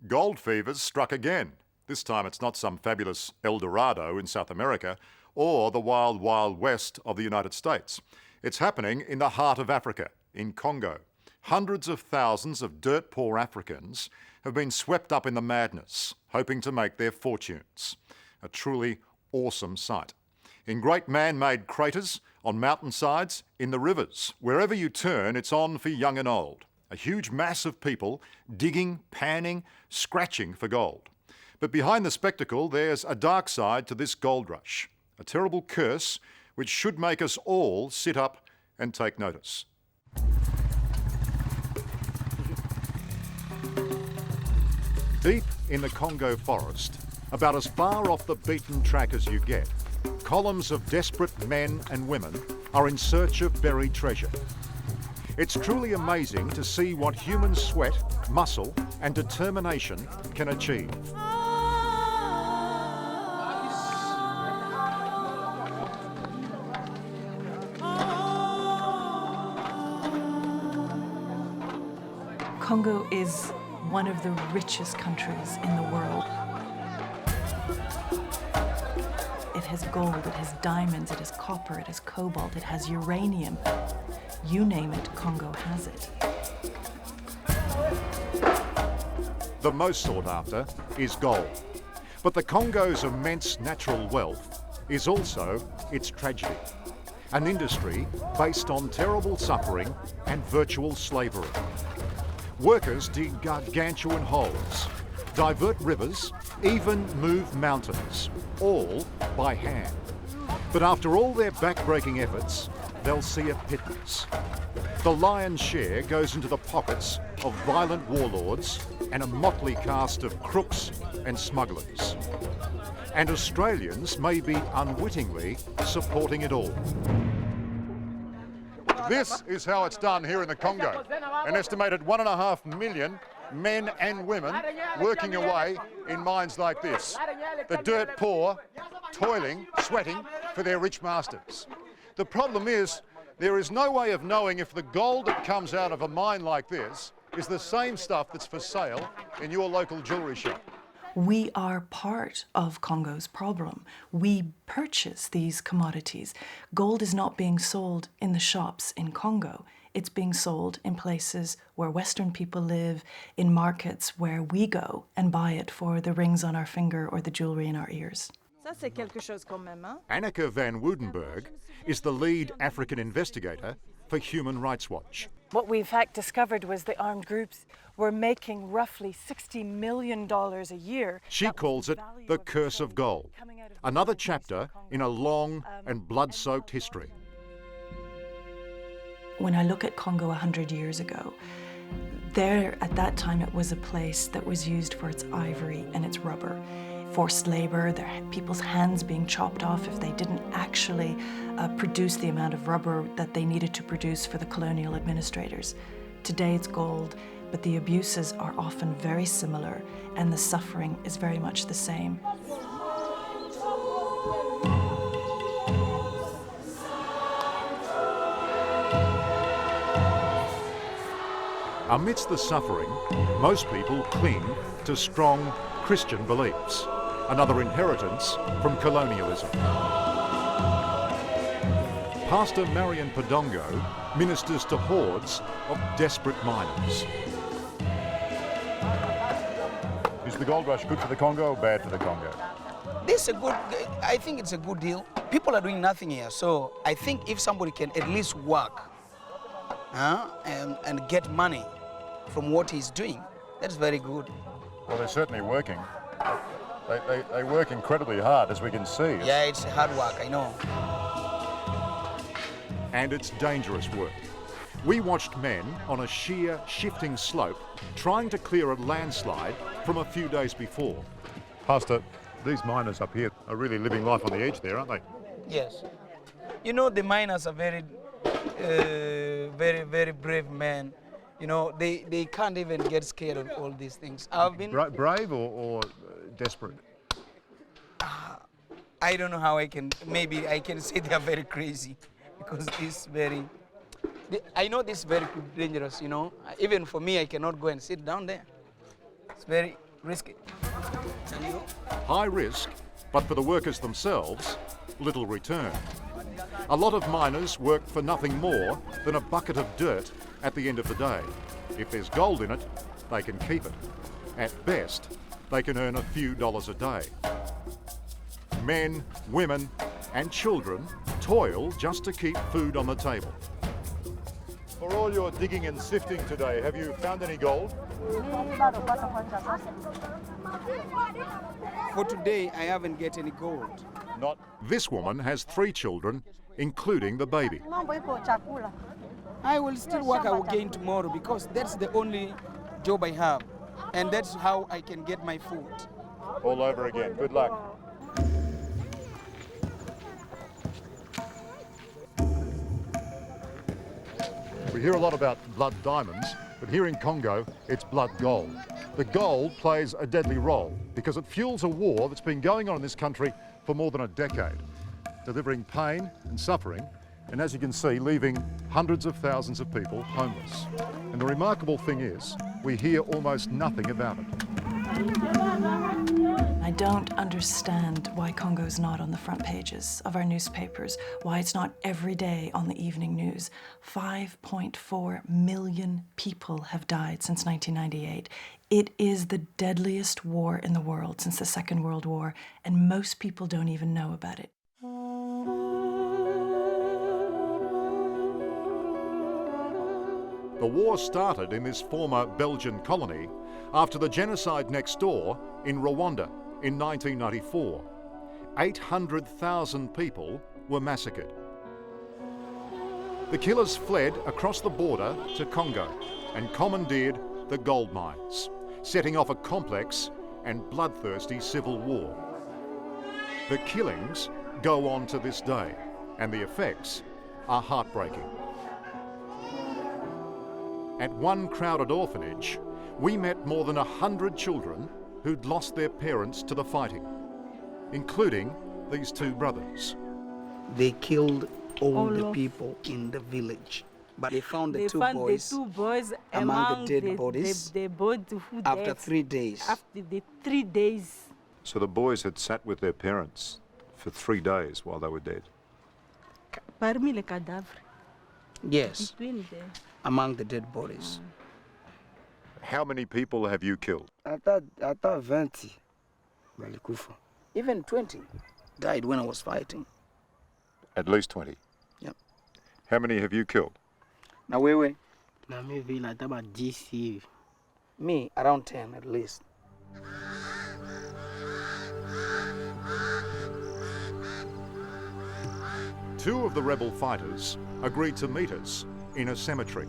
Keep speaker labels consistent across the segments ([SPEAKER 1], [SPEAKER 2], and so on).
[SPEAKER 1] Gold fever's struck again. This time it's not some fabulous El Dorado in South America or the wild, wild west of the United States. It's happening in the heart of Africa, in Congo. Hundreds of thousands of dirt-poor Africans have been swept up in the madness, hoping to make their fortunes. A truly awesome sight. In great man-made craters, on mountainsides, in the rivers. Wherever you turn, it's on for young and old. A huge mass of people digging, panning, scratching for gold. But behind the spectacle, there's a dark side to this gold rush. A terrible curse which should make us all sit up and take notice. Deep in the Congo forest, about as far off the beaten track as you get, columns of desperate men and women are in search of buried treasure. It's truly amazing to see what human sweat, muscle and determination can achieve.
[SPEAKER 2] Congo is one of the richest countries in the world. It has gold, it has diamonds, it has copper, it has cobalt, it has uranium. You name it, Congo has it.
[SPEAKER 1] The most sought after is gold. But the Congo's immense natural wealth is also its tragedy. An industry based on terrible suffering and virtual slavery. Workers dig gargantuan holes, divert rivers, even move mountains, all by hand. But after all their back-breaking efforts, they'll see a pittance. The lion's share goes into the pockets of violent warlords and a motley cast of crooks and smugglers. And Australians may be unwittingly supporting it all. This is how it's done here in the Congo. An estimated 1.5 million men and women working away in mines like this. The dirt poor, toiling, sweating for their rich masters. The problem is, there is no way of knowing if the gold that comes out of a mine like this is the same stuff that's for sale in your local jewellery shop.
[SPEAKER 2] We are part of Congo's problem. We purchase these commodities. Gold is not being sold in the shops in Congo. It's being sold in places where Western people live, in markets where we go and buy it for the rings on our finger or the jewelry in our ears.
[SPEAKER 1] Anneke van Woudenberg is the lead African investigator for Human Rights Watch.
[SPEAKER 2] What we in fact discovered was the armed groups were making roughly $60 million a year.
[SPEAKER 1] She calls it the curse of gold, another chapter in a long and blood-soaked history.
[SPEAKER 2] When I look at Congo 100 years ago, there at that time it was a place that was used for its ivory and its rubber. Forced labor, people's hands being chopped off if they didn't actually produce the amount of rubber that they needed to produce for the colonial administrators. Today it's gold, but the abuses are often very similar and the suffering is very much the same.
[SPEAKER 1] Amidst the suffering, most people cling to strong Christian beliefs, another inheritance from colonialism. Pastor Marion Padongo ministers to hordes of desperate miners. Is the gold rush good for the Congo or bad for the Congo?
[SPEAKER 3] I think it's a good deal. People are doing nothing here, so I think if somebody can at least work and get money from what he's doing, that's very good.
[SPEAKER 1] Well, they're certainly working. They work incredibly hard, as we can see.
[SPEAKER 3] Yeah, it's hard work, I know.
[SPEAKER 1] And it's dangerous work. We watched men on a sheer, shifting slope trying to clear a landslide from a few days before. Pastor, these miners up here are really living life on the edge there, aren't they?
[SPEAKER 3] Yes. You know, the miners are very, very brave men. You know, they can't even get scared of all these things. I've been...
[SPEAKER 1] Brave or desperate?
[SPEAKER 3] I don't know how maybe I can say they are very crazy because I know this is very dangerous, you know. Even for me, I cannot go and sit down there. It's very risky.
[SPEAKER 1] High risk, but for the workers themselves, little return. A lot of miners work for nothing more than a bucket of dirt at the end of the day. If there's gold in it, they can keep it. At best, they can earn a few dollars a day. Men, women, and children toil just to keep food on the table. For all your digging and sifting today, have you found any gold?
[SPEAKER 3] For today, I haven't get any gold.
[SPEAKER 1] Not. This woman has 3 children, including the baby.
[SPEAKER 3] I will still work again tomorrow because that's the only job I have. And that's how I can get my food.
[SPEAKER 1] All over again. Good luck. We hear a lot about blood diamonds, but here in Congo, it's blood gold. The gold plays a deadly role because it fuels a war that's been going on in this country for more than a decade, delivering pain and suffering, and as you can see, leaving hundreds of thousands of people homeless. And the remarkable thing is, we hear almost nothing about it.
[SPEAKER 2] I don't understand why Congo's not on the front pages of our newspapers, why it's not every day on the evening news. 5.4 million people have died since 1998. It is the deadliest war in the world since the Second World War, and most people don't even know about it.
[SPEAKER 1] The war started in this former Belgian colony after the genocide next door in Rwanda in 1994. 800,000 people were massacred. The killers fled across the border to Congo and commandeered the gold mines, setting off a complex and bloodthirsty civil war. The killings go on to this day, and the effects are heartbreaking. At one crowded orphanage, we met more than 100 children who'd lost their parents to the fighting, including these 2 brothers.
[SPEAKER 3] They killed all the people in the village, but they found the two boys among the dead bodies after 3 days.
[SPEAKER 4] After the 3 days.
[SPEAKER 1] So the boys had sat with their parents for 3 days while they were dead.
[SPEAKER 4] Parmi les cadavres.
[SPEAKER 3] Yes,
[SPEAKER 4] Between them.
[SPEAKER 3] among the dead bodies.
[SPEAKER 1] How many people have you killed?
[SPEAKER 5] Ata 20 balikufa.
[SPEAKER 3] Even 20 died when I was fighting.
[SPEAKER 1] At least 20.
[SPEAKER 3] Yep.
[SPEAKER 1] How many have you killed?
[SPEAKER 3] Now, wewe?
[SPEAKER 5] Na mimi vile ataba 10 hivi.
[SPEAKER 3] Me, around 10 at least.
[SPEAKER 1] Two of the rebel fighters agreed to meet us in a cemetery.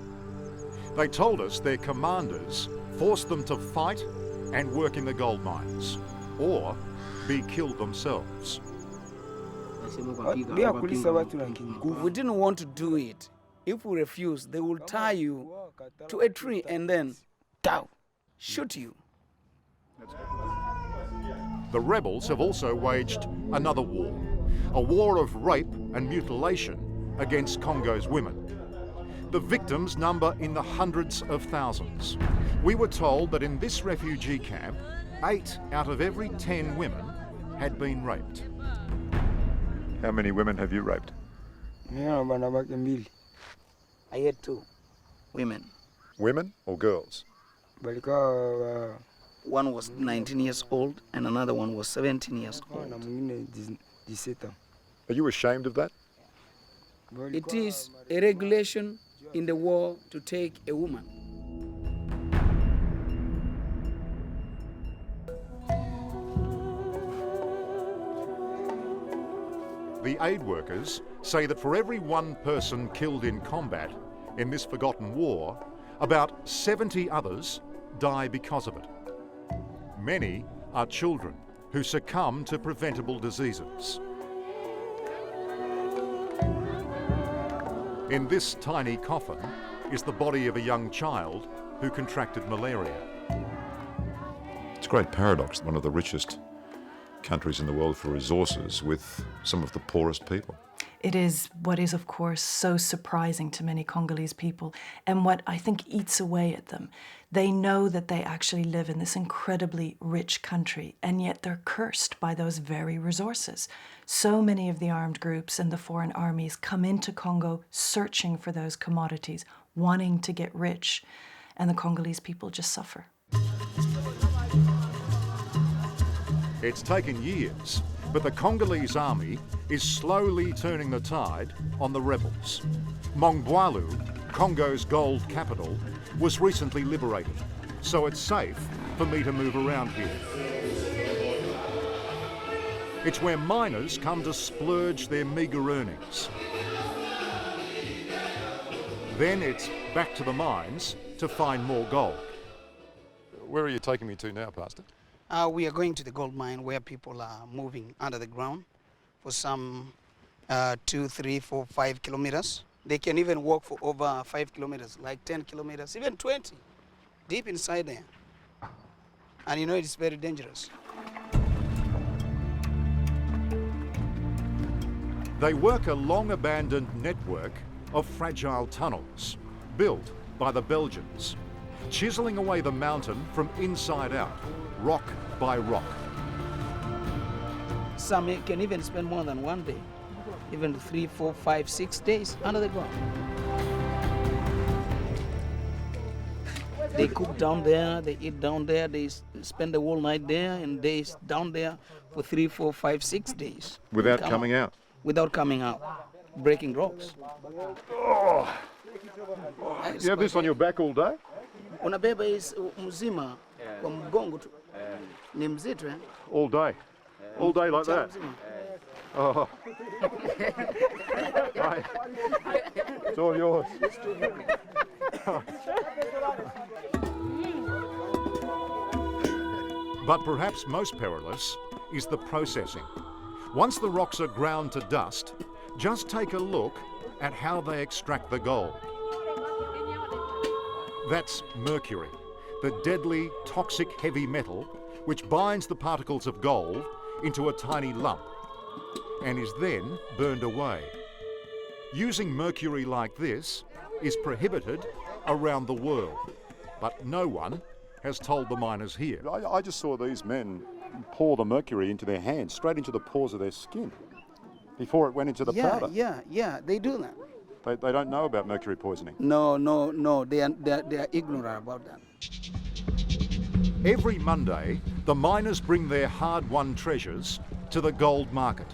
[SPEAKER 1] They told us their commanders forced them to fight and work in the gold mines, or be killed themselves.
[SPEAKER 3] We didn't want to do it. If we refuse, they will tie you to a tree and then shoot you.
[SPEAKER 1] The rebels have also waged another war, a war of rape and mutilation against Congo's women. The victims number in the hundreds of thousands. We were told that in this refugee camp, 8 out of every 10 women had been raped. How many women have you raped?
[SPEAKER 3] I had 2 women.
[SPEAKER 1] Women or girls?
[SPEAKER 3] One was 19 years old and another one was 17 years old.
[SPEAKER 1] Are you ashamed of that?
[SPEAKER 3] It is a regulation in the war to take a woman.
[SPEAKER 1] The aid workers say that for every 1 person killed in combat in this forgotten war, about 70 others die because of it. Many are children who succumb to preventable diseases. In this tiny coffin is the body of a young child who contracted malaria. It's a great paradox, one of the richest countries in the world for resources with some of the poorest people.
[SPEAKER 2] It is what is, of course, so surprising to many Congolese people and what I think eats away at them. They know that they actually live in this incredibly rich country, and yet they're cursed by those very resources. So many of the armed groups and the foreign armies come into Congo searching for those commodities, wanting to get rich, and the Congolese people just suffer.
[SPEAKER 1] It's taken years, but the Congolese army is slowly turning the tide on the rebels. Mongwalu, Congo's gold capital, was recently liberated, so it's safe for me to move around here. It's where miners come to splurge their meagre earnings. Then it's back to the mines to find more gold. Where are you taking me to now, Pastor?
[SPEAKER 3] We are going to the gold mine where people are moving under the ground for some 2, 3, 4, 5 kilometers. They can even walk for over 5 kilometers, like 10 kilometers, even 20, deep inside there. And you know it's very dangerous.
[SPEAKER 1] They work a long-abandoned network of fragile tunnels built by the Belgians, chiseling away the mountain from inside out, rock by rock.
[SPEAKER 3] Some can even spend more than 1 day, even 3, 4, 5, 6 days under the ground. They cook down there, they eat down there, they spend the whole night there, and they down there for 3, 4, 5, 6 days.
[SPEAKER 1] Without coming out?
[SPEAKER 3] Without coming out, breaking rocks.
[SPEAKER 1] Oh. You have this on your back all day?
[SPEAKER 3] Unabeba is mzima kwa mgongo tu. Ni mzito, eh?
[SPEAKER 1] All day? All day like that? Oh. Right. It's all yours. But perhaps most perilous is the processing. Once the rocks are ground to dust, just take a look at how they extract the gold. That's mercury, the deadly, toxic heavy metal which binds the particles of gold into a tiny lump and is then burned away. Using mercury like this is prohibited around the world, but no one has told the miners here. I just saw these men pour the mercury into their hands, straight into the pores of their skin, before it went into the powder.
[SPEAKER 3] Yeah, they do that.
[SPEAKER 1] They don't know about mercury poisoning.
[SPEAKER 3] No, they are ignorant about that.
[SPEAKER 1] Every Monday, the miners bring their hard-won treasures to the gold market.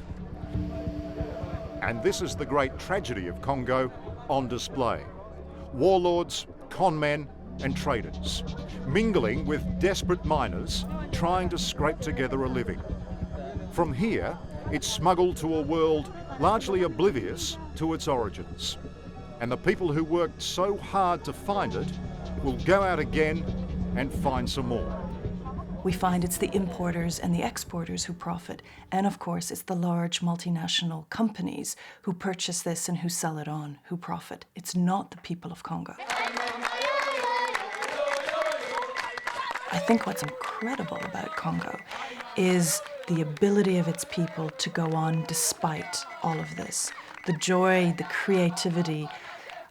[SPEAKER 1] And this is the great tragedy of Congo on display. Warlords, conmen and traders, mingling with desperate miners trying to scrape together a living. From here, it's smuggled to a world largely oblivious to its origins. And the people who worked so hard to find it will go out again and find some more.
[SPEAKER 2] We find it's the importers and the exporters who profit. And of course, it's the large multinational companies who purchase this and who sell it on who profit. It's not the people of Congo. I think what's incredible about Congo is the ability of its people to go on despite all of this. The joy, the creativity.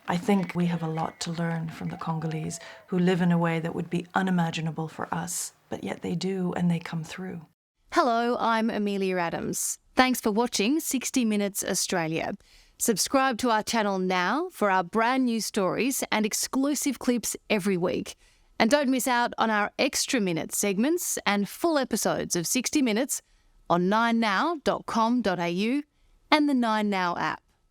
[SPEAKER 2] I think we have a lot to learn from the Congolese, who live in a way that would be unimaginable for us, but yet they do, and they come through.
[SPEAKER 6] Hello, I'm Amelia Adams. Thanks for watching 60 Minutes Australia. Subscribe to our channel now for our brand new stories and exclusive clips every week. And don't miss out on our extra minute segments and full episodes of 60 Minutes on 9now.com.au and the 9Now app.